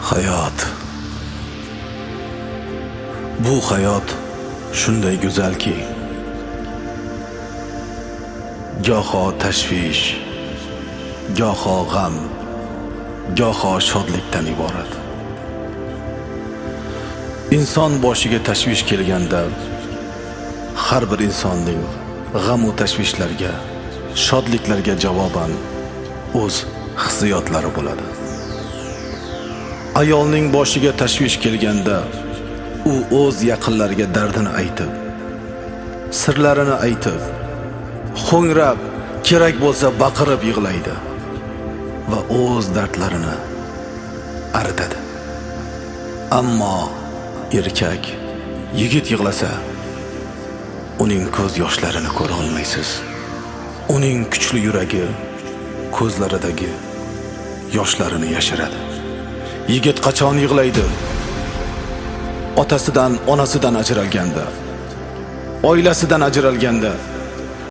Hayot. Bu hayot shunday go'zalki, goho tashvish, goho g'am, goho shodlikdan iborat. Inson boshiga tashvish kelganda, har bir insonning g'am va tashvishlarga, shodliklarga javoban o'z hissiyotlari bo'ladi. Ayolning boshiga tashvish kelganda, u o'z yaqinlariga dardini aytib, sirlarini aytib, ho'ngrab, kerak bo'lsa baqirib yig'laydi va o'z dardlarini aritadi. Ammo erkak, yigit yig'lasa, uning ko'z yoshlarini ko'ra olmaysiz. Uning kuchli yuragi ko'zlaridagi yoshlarini yashiradi. Yigit qachon yig'laydi? Otasidan, onasidan ajralganda, oilasidan ajralganda,